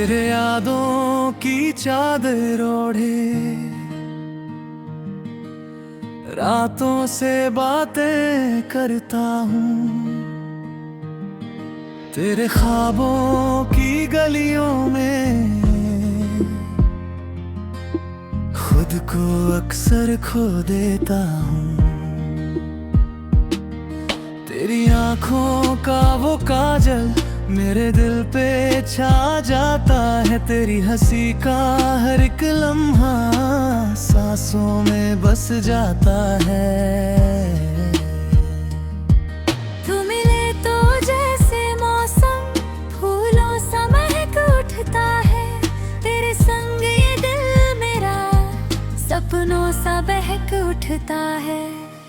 तेरे यादों की चादर ओढ़े रातों से बातें करता हूँ। तेरे ख्वाबों की गलियों में खुद को अक्सर खो देता हूँ। तेरी आंखों का वो काजल मेरे दिल पे छा जाता है। तेरी हंसी का हर एक लम्हा सांसों में बस जाता है। तू मिले तो जैसे मौसम फूलों सा महक उठता है। तेरे संग ये दिल मेरा सपनों सा बहक उठता है।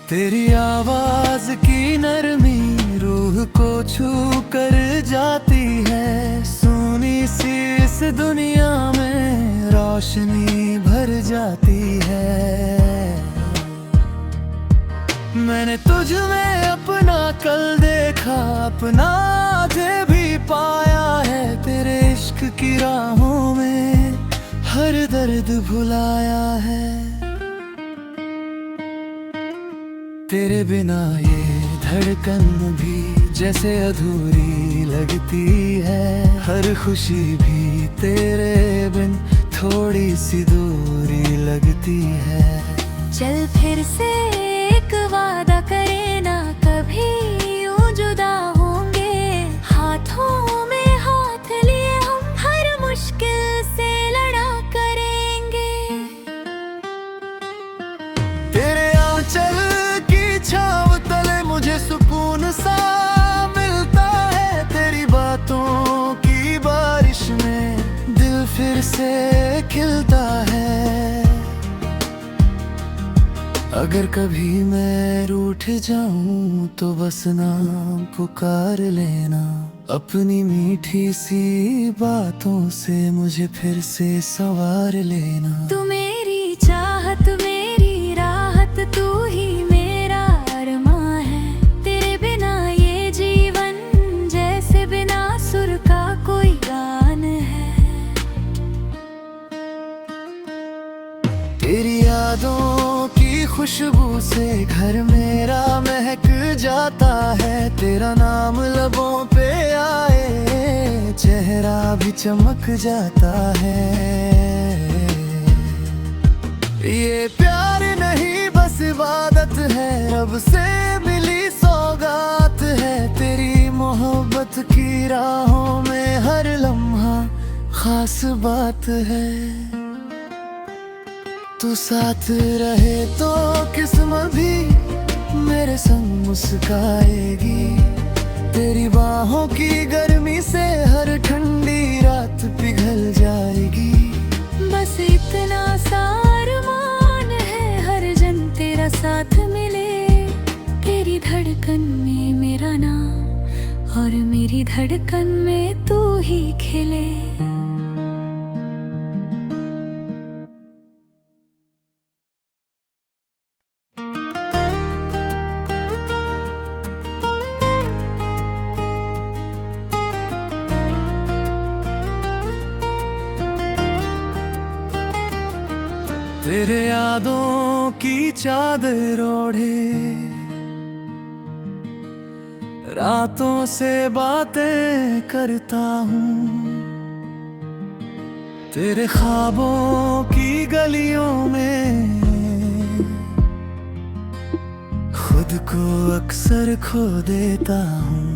तेरी आवाज की नरमी रूह को छू कर जाती है। सोनी सी इस दुनिया में रोशनी भर जाती है। मैंने तुझ में अपना कल देखा, अपना आज भी पाया है। तेरे इश्क की राहों में हर दर्द भुलाया है। तेरे बिना ये धड़कन भी जैसे अधूरी लगती है। हर खुशी भी तेरे बिन थोड़ी सी दूरी लगती है। चल फिर से एक वादा करे ना, कभी यूं जुदा होंगे। हाथों में हाथ लिए हम हर मुश्किल से लड़ा करेंगे। तेरे आंचल की छाँव तले मुझे सुकून सा मिलता है। तेरी बातों की बारिश में दिल फिर से खिलता है। अगर कभी मैं रूठ जाऊं तो बस नाम पुकार लेना। अपनी मीठी सी बातों से मुझे फिर से संवार लेना। तू मेरी चाहत मेरी राहत, तू ही मेरा अरमां है। तेरे बिना ये जीवन जैसे बिना सुर का कोई गान है। तेरी यादों की खुशबू से घर मेरा महक जाता है। तेरा नाम लबों पे आए चेहरा भी चमक जाता है। ये प्यार नहीं बस इबादत है, रब से मिली सौगात है। तेरी मोहब्बत की राहों में हर लम्हा खास बात है। तू साथ रहे तो किस्मत भी मेरे संग मुस्काएगी। तेरी बाहों की गर्मी से हर ठंडी रात पिघल जाएगी। बस इतना सा अरमान है हर जन तेरा साथ मिले। तेरी धड़कन में मेरा नाम और मेरी धड़कन में तू ही खिले। तेरे यादों की चादर ओढ़े रातों से बातें करता हूँ। तेरे ख्वाबों की गलियों में खुद को अक्सर खो देता हूँ।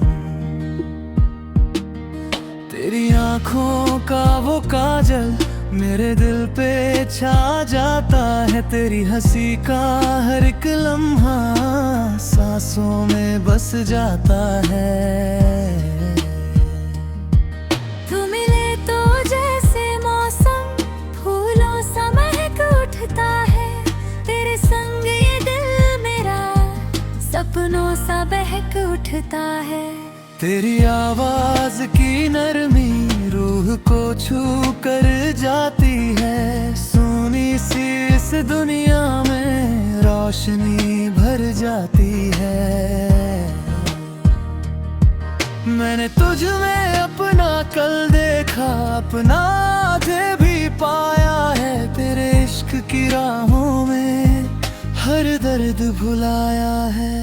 तेरी आंखों का वो काजल मेरे दिल पे छा जाता है। तेरी हंसी का हर एक लम्हा सांसों में बस जाता है। तू मिले तो जैसे मौसम फूलों सा महक उठता है। तेरे संग ये दिल मेरा सपनों सा बहक उठता है। तेरी आवाज की नरमी रूह को छू कर जाती है। सोनी सी इस दुनिया में रोशनी भर जाती है। मैंने तुझ में अपना कल देखा, देखा अपना आधे भी पाया है, तेरे इश्क की राहों में हर दर्द भुलाया है।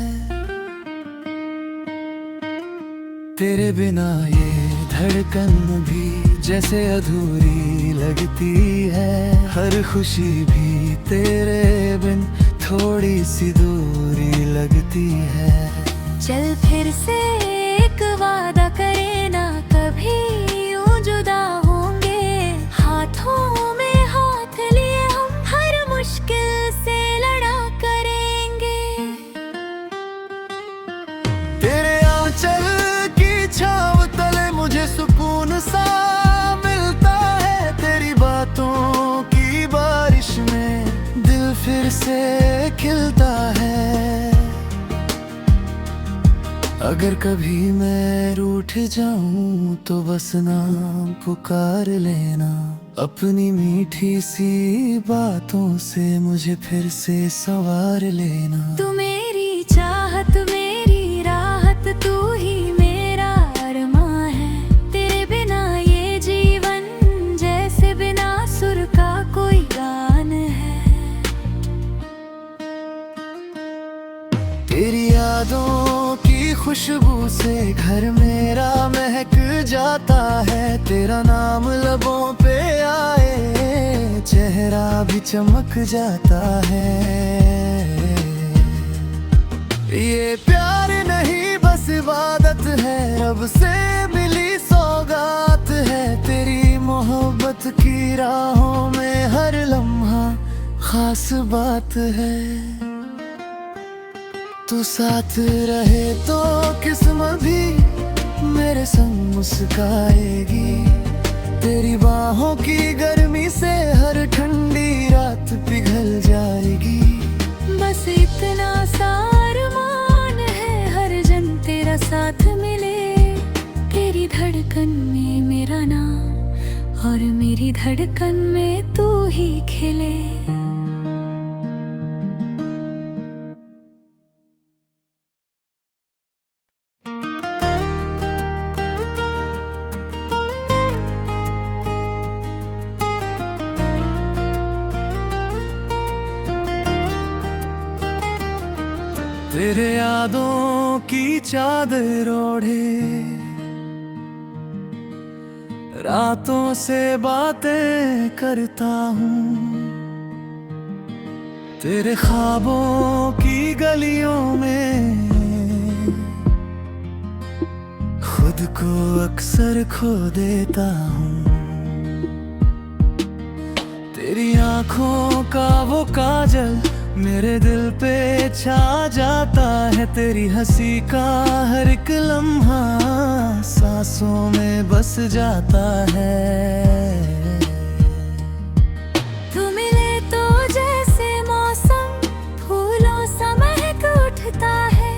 तेरे बिना ये धड़कन भी जैसे अधूरी लगती है, हर खुशी भी तेरे बिन थोड़ी सी दूरी लगती है। चल फिर से एक वादा करे ना, कभी यूं जुदा होंगे। हाथों में हाथ लिए हम हर मुश्किल से लड़ा करेंगे। तेरे आंचल की छाँव तले मुझे सुकून सा मिलता है, तेरी बातों की बारिश में दिल फिर से खिलता है। अगर कभी मैं रूठ जाऊं तो बस नाम पुकार लेना, अपनी मीठी सी बातों से मुझे फिर से संवार लेना। तू मेरी चाहत मेरी राहत, तू ही मेरा अरमां है। तेरे बिना ये जीवन जैसे बिना सुर का कोई गान है। तेरी यादों की खुशबू से घर मेरा महक जाता है, तेरा नाम लबों पे आए चेहरा भी चमक जाता है। ये प्यार नहीं बस इबादत है, रब से मिली सौगात है। तेरी मोहब्बत की राहों में हर लम्हा खास बात है। तू साथ रहे तो किस्मत भी मेरे संग मुस्काएगी, तेरी बाहों की गर्मी से हर ठंडी रात पिघल जाएगी। बस इतना सा अरमान है, हर जन तेरा साथ मिले। तेरी धड़कन में मेरा नाम और मेरी धड़कन में तू ही खिले। तेरे यादों की चादर ओढ़े रातों से बातें करता हूँ, तेरे ख्वाबों की गलियों में खुद को अक्सर खो देता हूँ। तेरी आंखों का वो काजल मेरे दिल पे छा जाता है, तेरी हंसी का हर एक लम्हा सांसों में बस जाता है। तू मिले तो जैसे मौसम फूलों सा महक उठता है,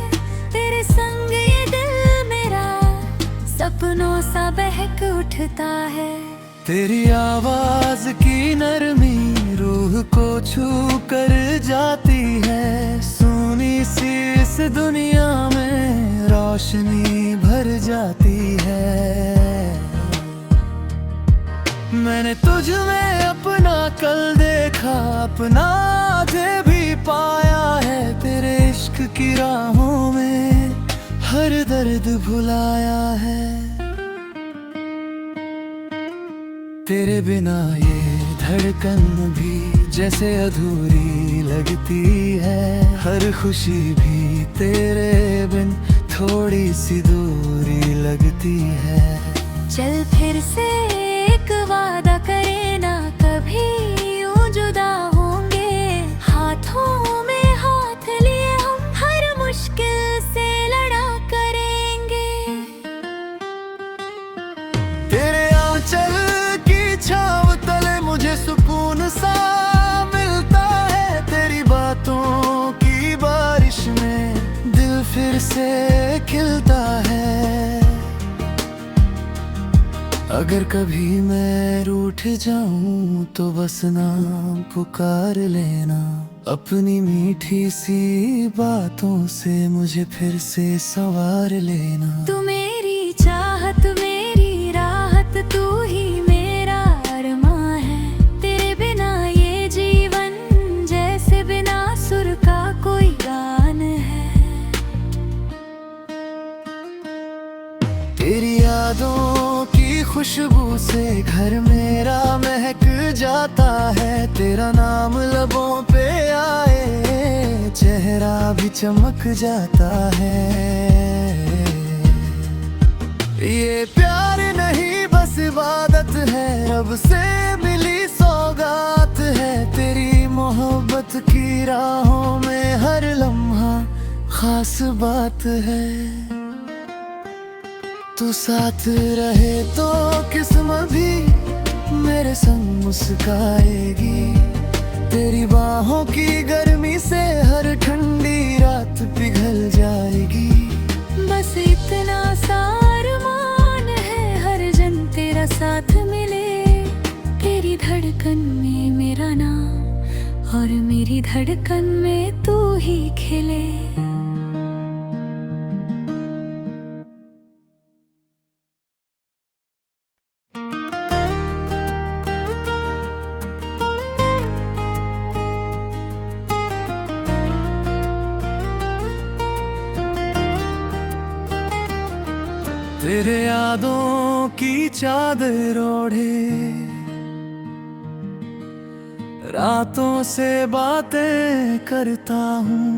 तेरे संग ये दिल मेरा सपनों सा बहक उठता है। तेरी आवाज की नरमी रूह को छू कर जाती है, सोनी सी इस दुनिया में रोशनी भर जाती है। मैंने तुझ में अपना कल देखा, अपना आधे भी पाया है, तेरे इश्क की राहों में हर दर्द भुलाया है। तेरे बिना ये धड़कन भी जैसे अधूरी लगती है, हर खुशी भी तेरे बिन थोड़ी सी दूरी लगती है। चल फिर से एक वादा करे ना, कभी यूं जुदा होंगे। हाथों में हाथ लिए हम हर मुश्किल से लड़ा करेंगे। तेरे आंचल छाँव तले मुझे सुकून सा मिलता है, तेरी बातों की बारिश में दिल फिर से खिलता है। अगर कभी मैं रूठ जाऊं तो बस नाम पुकार लेना, अपनी मीठी सी बातों से मुझे फिर से संवार लेना। तू मेरी चाहत मेरी राहत, तू ही जाता है, तेरा नाम लबों पे आए चेहरा भी चमक जाता है। ये प्यार नहीं बस इबादत है, रब से मिली सौगात है। तेरी मोहब्बत की राहों में हर लम्हा खास बात है। तू साथ रहे तो किस्मत भी मेरे संग मुस्काएगी। तेरी बाहों की गर्मी से हर ठंडी रात पिघल जाएगी। बस इतना सा अरमान है, हर जन तेरा साथ मिले। तेरी धड़कन में मेरा नाम और मेरी धड़कन में तू ही खिले। तेरे यादों की चादर ओढ़े रातों से बातें करता हूँ।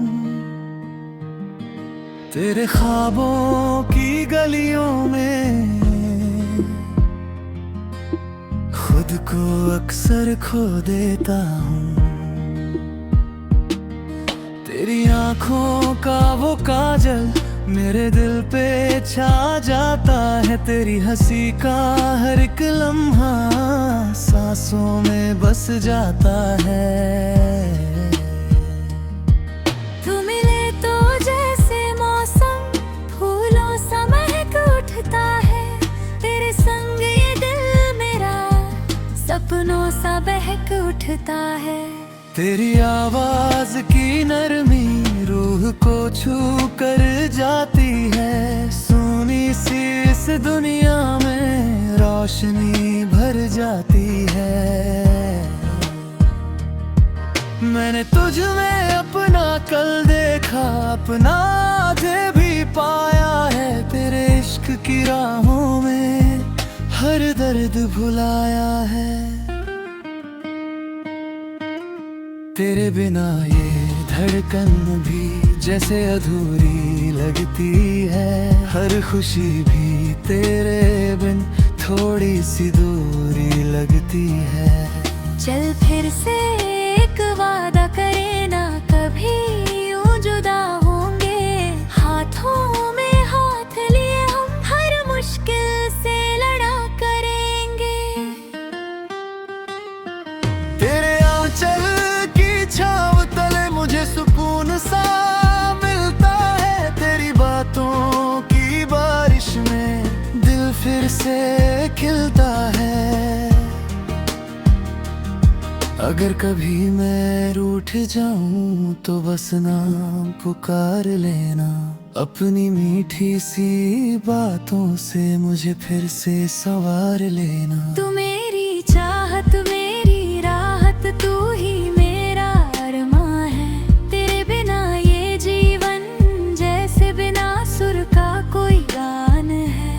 तेरे ख्वाबों की गलियों में खुद को अक्सर खो देता हूँ। तेरी आंखों का वो काजल मेरे दिल पे छा जाता है। तेरी हंसी का हर एक लम्हा सांसों में बस जाता है। तू मिले तो जैसे मौसम फूलों सा महक उठता है। तेरे संग ये दिल मेरा सपनों सा बहक उठता है। तेरी आवाज की नरमी रूह को छू कर जाती है। सोनी सी इस दुनिया में रोशनी भर जाती है। मैंने तुझ में अपना कल देखा, अपना आज भी पाया है। तेरे इश्क की राहों में हर दर्द भुलाया है। तेरे बिना ये धड़कन भी जैसे अधूरी लगती है। हर खुशी भी तेरे बिन थोड़ी सी दूरी लगती है। चल फिर से एक वादा करे ना, कभी यूं जुदा होंगे। हाथों में हाथ लिए हम हर मुश्किल से लड़ा करेंगे। तेरे आंचल छाँव तले मुझे सुकून सा मिलता है। तेरी बातों की बारिश में दिल फिर से खिलता है। अगर कभी मैं रूठ जाऊं तो बस नाम पुकार लेना। अपनी मीठी सी बातों से मुझे फिर से संवार लेना। तू मेरी चाहत मेरी राहत, तू ही कोई गान है।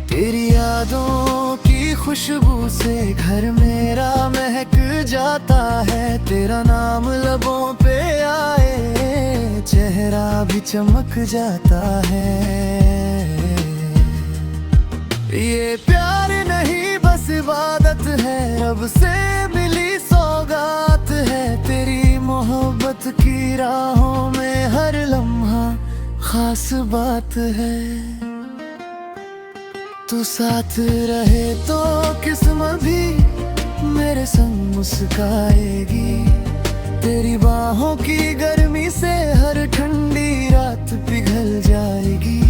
तेरी यादों की खुशबू से घर मेरा महक जाता है। तेरा नाम लबों पे आए चेहरा भी चमक जाता है। ये प्यार नहीं बस इबादत है, रब से मिली सौगात है। तेरी मोहब्बत की राहों में हर लम्हा खास बात है। तू साथ रहे तो किस्मत भी मेरे संग मुस्काएगी। तेरी बाहों की गर्मी से हर ठंडी रात पिघल जाएगी।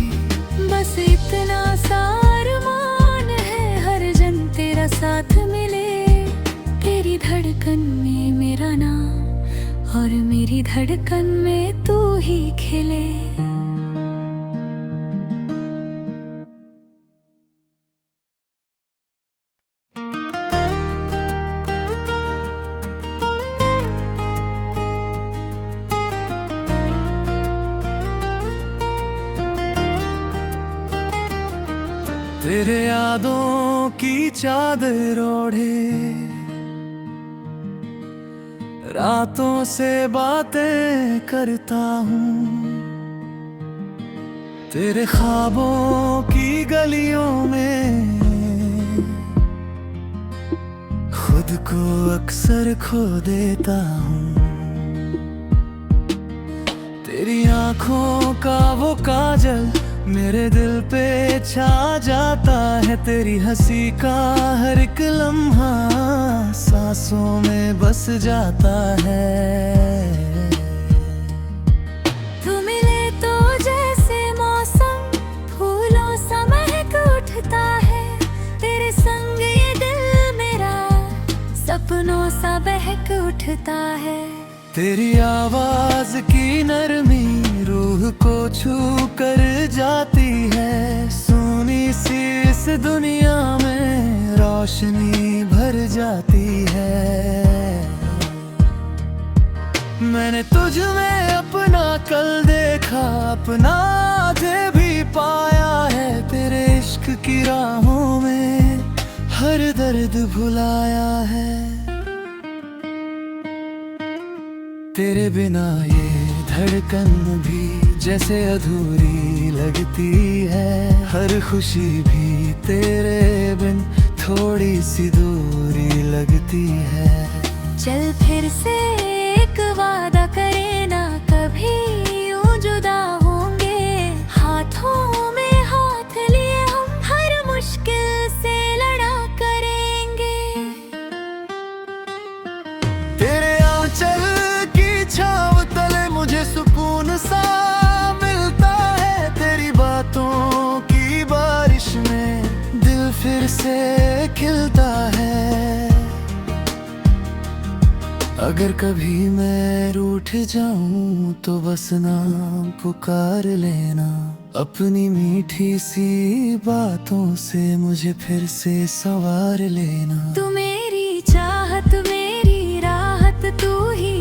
बस इतना सा अरमान है, हर जन तेरा साथ मिले। तेरी धड़कन में मेरा नाम और मेरी धड़कन में तू ही खिले। तेरे यादों की चादर ओढ़े रातों से बातें करता हूँ, तेरे ख्वाबों की गलियों में खुद को अक्सर खो देता हूँ। तेरी आंखों का वो काजल मेरे दिल पे छा जाता है, तेरी हंसी का हर एक लम्हा सांसों में बस जाता है। तू मिले तो जैसे मौसम फूलों सा महक उठता है, तेरे संग ये दिल मेरा सपनों सा बहक उठता है। तेरी आवाज की नरमी रूह को छू कर जाती है, सोनी सी इस दुनिया में रोशनी भर जाती है। मैंने तुझ में अपना कल देखा, अपना आधे भी पाया है, तेरे इश्क की राहों में हर दर्द भुलाया है। तेरे बिना ये धड़कन भी जैसे अधूरी लगती है, हर खुशी भी तेरे बिन थोड़ी सी दूरी लगती है। चल फिर से एक वादा करे ना, कभी यूं जुदा होंगे, हाथों में हाथ लिए हम हर मुश्किल से लड़ा करेंगे। तेरे आंचल छाँव तले मुझे सुकून सा मिलता है, तेरी बातों की बारिश में दिल फिर से खिलता है। अगर कभी मैं रूठ जाऊं तो बस नाम पुकार लेना, अपनी मीठी सी बातों से मुझे फिर से संवार लेना। तू मेरी चाहत मेरी राहत, तू ही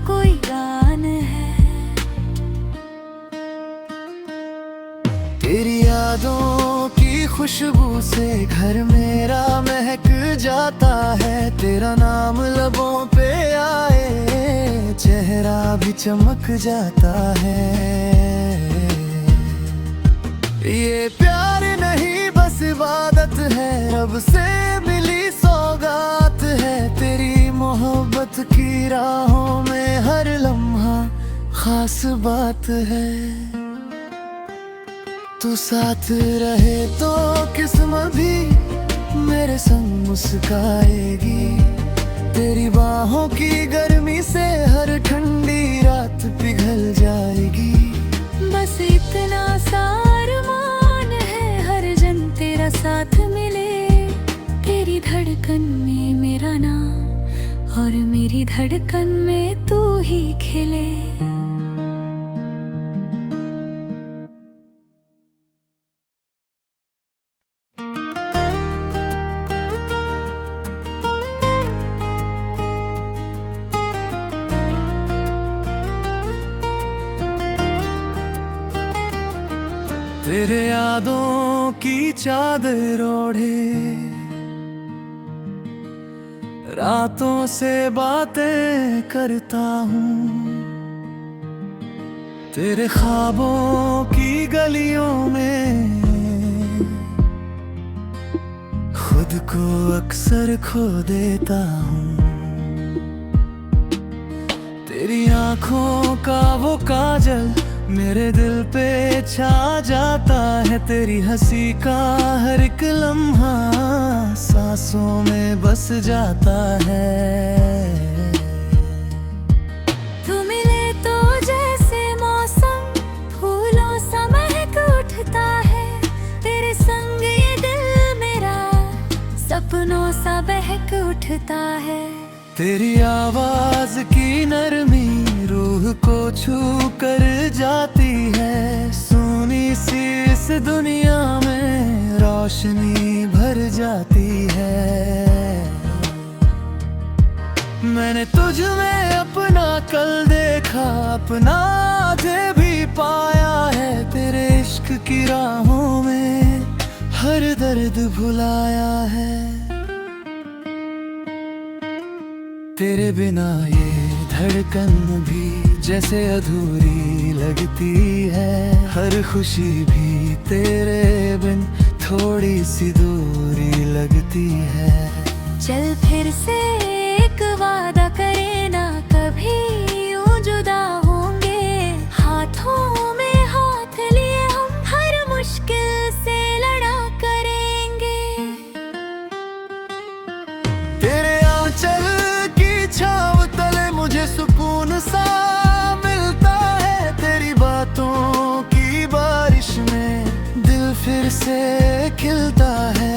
कोई गान है। तेरी यादों की खुशबू से घर मेरा महक जाता है, तेरा नाम लबों पे आए चेहरा भी चमक जाता है। ये प्यार नहीं बस इबादत है, रब से मिली सौगात है, तेरी मोहब्बत की राहों में हर लम्हा खास बात है। तू साथ रहे तो किस्मत भी मेरे संग मुस्काएगी, तेरी बाहों की गर्मी से हर ठंडी रात पिघल जाएगी। बस इतना सा अरमान है हर जन तेरा साथ मिले, तेरी धड़कन में मेरा नाम और मेरी धड़कन में तू ही खिले। तेरे यादों की चादर ओढ़े रातों से बातें करता हूँ, तेरे ख्वाबों की गलियों में खुद को अक्सर खो देता हूँ। तेरी आंखों का वो काजल मेरे दिल पे छा जाता है, तेरी हंसी का हर एक लम्हा सांसों में बस जाता है। तू मिले तो जैसे मौसम फूलों सा महक उठता है, तेरे संग ये दिल मेरा सपनों सा बहक उठता है। तेरी आवाज की नरमी रूह को छू कर जाती है, सोनी सी इस दुनिया में रोशनी भर जाती है। मैंने तुझ में अपना कल देखा, अपना आधे भी पाया है, तेरे इश्क की राहों में हर दर्द भुलाया है। तेरे बिना ये धड़कन भी जैसे अधूरी लगती है, हर खुशी भी तेरे बिन थोड़ी सी दूरी लगती है। चल फिर से एक वादा करे ना, कभी यूं जुदा होंगे। हाथों में हाथ लिए हम हर मुश्किल से लड़ा करेंगे। तेरे आंचल की छाँव तले मुझे सुकून सा मिलता है, तेरी बातों की बारिश में दिल फिर से खिलता है।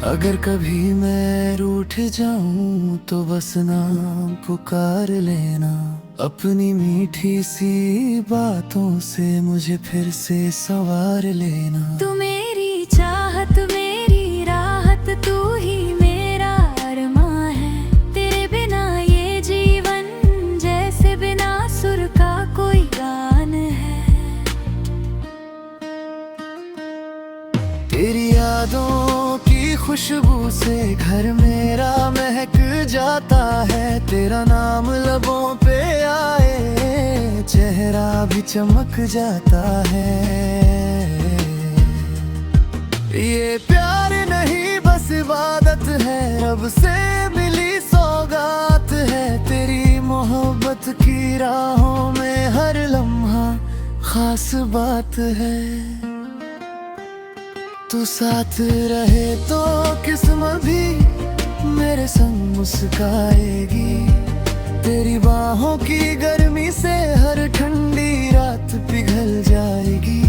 अगर कभी मैं रूठ जाऊं तो बस नाम पुकार लेना, अपनी मीठी सी बातों से मुझे फिर से संवार लेना। तू मेरी चाहत मेरी राहत, तू ही मेरा अरमां है। तेरे बिना ये जीवन जैसे बिना सुर का कोई गान है। तेरी यादों की खुशबू से घर मेरा महक जाता है, तेरा नाम लबों पे आए चेहरा भी चमक जाता है। ये प्यार नहीं बस इबादत है, रब से मिली सौगात है। तेरी मोहब्बत की राहों में हर लम्हा खास बात है। तू साथ रहे तो किस्मत भी मेरे संग मुस्काएगी, तेरी बाहों की गर्मी से हर ठंडी रात पिघल जाएगी।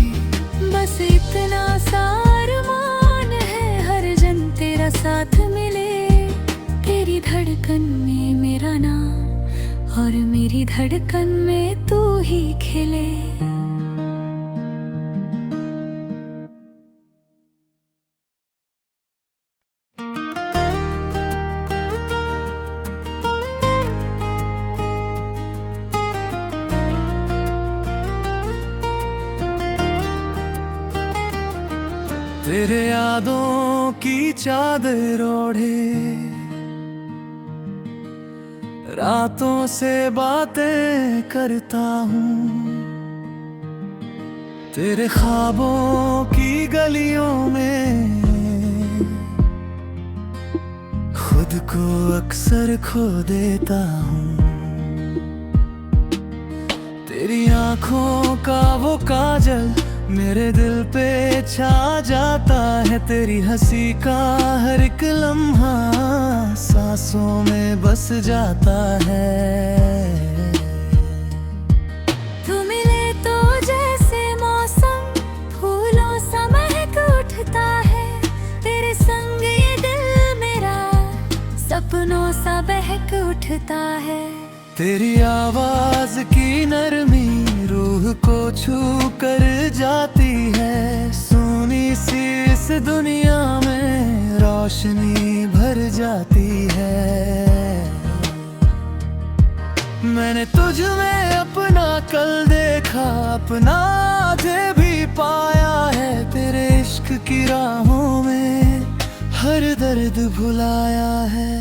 बस इतना सा अरमान है, हर जन तेरा साथ मिले। तेरी धड़कन में मेरा नाम और मेरी धड़कन में तू ही खिले। तेरे यादों की चादर ओढ़े रातों से बातें करता हूँ, तेरे ख्वाबों की गलियों में खुद को अक्सर खो देता हूँ। तेरी आंखों का वो काजल मेरे दिल पे छा जाता है, तेरी हंसी का हर एक लम्हा सांसों में बस जाता है। तू मिले तो जैसे मौसम फूलों सा महक उठता है, तेरे संग ये दिल मेरा सपनों सा बहक उठता है। तेरी आवाज की नरमी रूह को छू कर जाती है, सोनी सी इस दुनिया में रोशनी भर जाती है। मैंने तुझ में अपना कल देखा, अपना आज भी पाया है, तेरे इश्क की राहों में हर दर्द भुलाया है।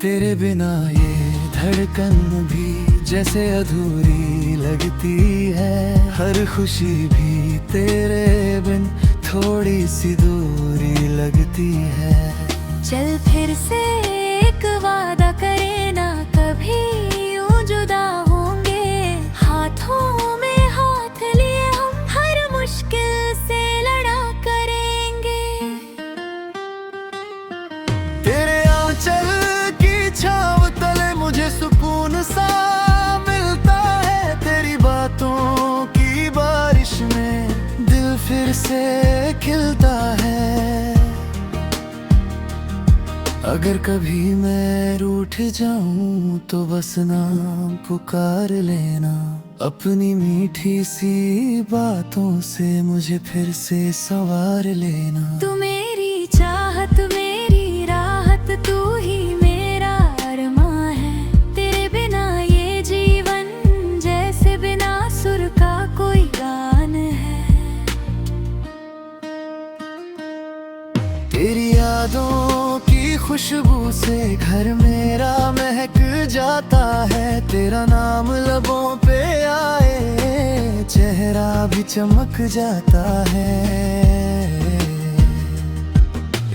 तेरे बिना ये धड़कन भी जैसे अधूरी लगती है, हर खुशी भी तेरे बिन थोड़ी सी दूरी लगती है। चल फिर से एक वादा करे ना, कभी यूं जुदा होंगे। हाथों में हाथ लिए हम हर मुश्किल से लड़ा करेंगे। तेरे आंचल की छाँव तले मुझे सुकून सा मिलता है, तेरी बातों की बारिश में दिल फिर से खिलता है। अगर कभी मैं रूठ जाऊं तो बस नाम पुकार लेना, अपनी मीठी सी बातों से मुझे फिर से संवार लेना। तू मेरी चाहत मेरी राहत, तू ही मेरा अरमां है। से घर मेरा महक जाता है, तेरा नाम लबों पे आए चेहरा भी चमक जाता है।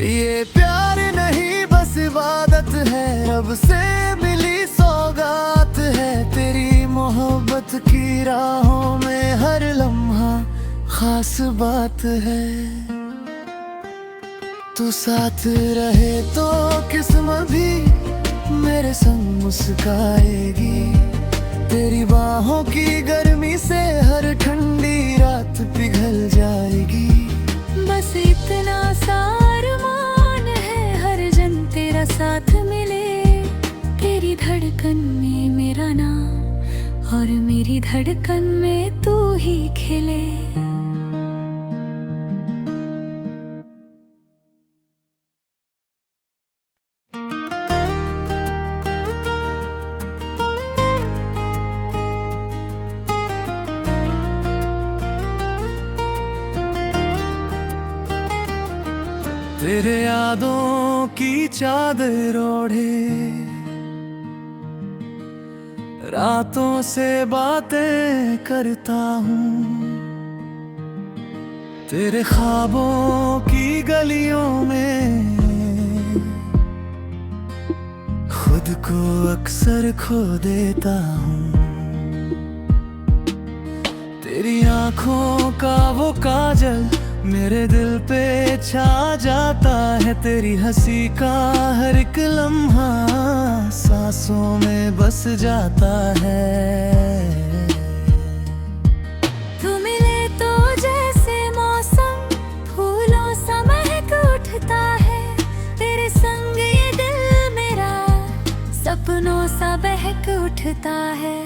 ये प्यार नहीं बस इबादत है, रब से मिली सौगात है, तेरी मोहब्बत की राहों में हर लम्हा खास बात है। तू साथ रहे तो किस्मत भी मेरे संग मुस्काएगी, तेरी बाहों की गर्मी से हर ठंडी रात पिघल जाएगी। बस इतना सा अरमान है हर जन तेरा साथ मिले, तेरी धड़कन में मेरा नाम और मेरी धड़कन में तू ही खिले। तेरे यादों की चादर ओढ़े रातों से बातें करता हूँ, तेरे ख्वाबों की गलियों में खुद को अक्सर खो देता हूँ। तेरी आंखों का वो काजल मेरे दिल पे छा जाता है, तेरी हंसी का हर एक लम्हा सांसों में बस जाता है। तू मिले तो जैसे मौसम फूलों सा महक उठता है, तेरे संग ये दिल मेरा सपनों सा बहक उठता है।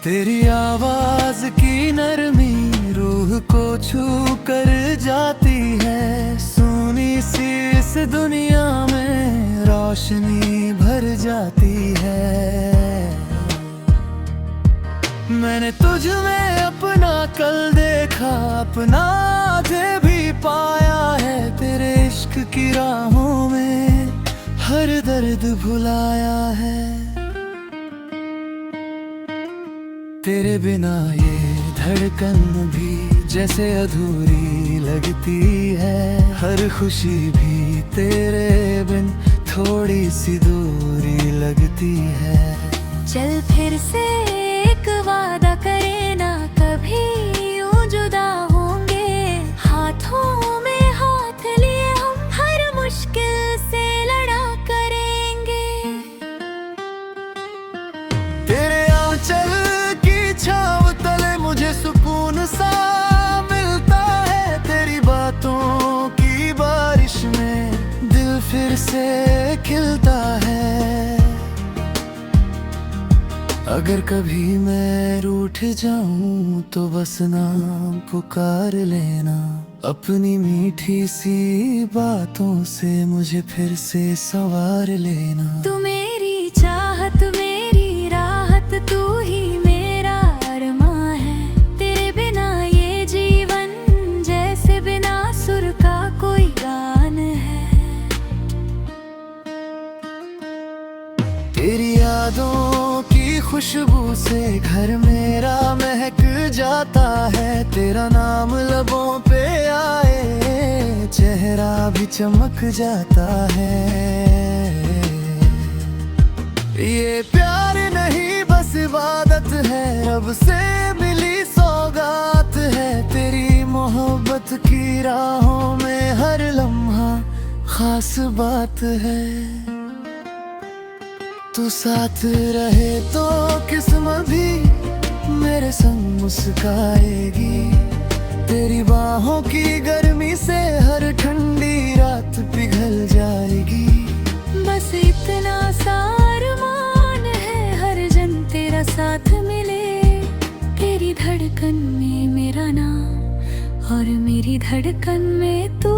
तेरी आवाज की नरमी रूह को छू कर जाती है, सोनी सी इस दुनिया में रोशनी भर जाती है। मैंने तुझ में अपना कल देखा, अपना आज भी पाया है, तेरे इश्क की राहों में हर दर्द भुलाया है। तेरे बिना ये धड़कन भी जैसे अधूरी लगती है, हर खुशी भी तेरे बिन थोड़ी सी दूरी लगती है। चल फिर से एक वादा करे ना कभी यूं जुदा होंगे, हाथों में हाथ लिए हम हर मुश्किल से लड़ा करेंगे। तेरे आंचल छाँव तले मुझे सुकून सा मिलता है, तेरी बातों की बारिश में दिल फिर से खिलता है। अगर कभी मैं रूठ जाऊं तो बस नाम पुकार लेना, अपनी मीठी सी बातों से मुझे फिर से संवार लेना। तू मेरी चाहत मेरी राहत तू ही तेरी यादों की खुशबू से घर मेरा महक जाता है, तेरा नाम लबों पे आए चेहरा भी चमक जाता है। ये प्यार नहीं बस इबादत है, रब से मिली सौगात है, तेरी मोहब्बत की राहों में हर लम्हा खास बात है। तू साथ रहे तो किस्मत भी मेरे संग मुस्काएगी, तेरी बाहों की गर्मी से हर ठंडी रात पिघल जाएगी। बस इतना सा अरमान है हर जन तेरा साथ मिले, तेरी धड़कन में मेरा नाम और मेरी धड़कन में तू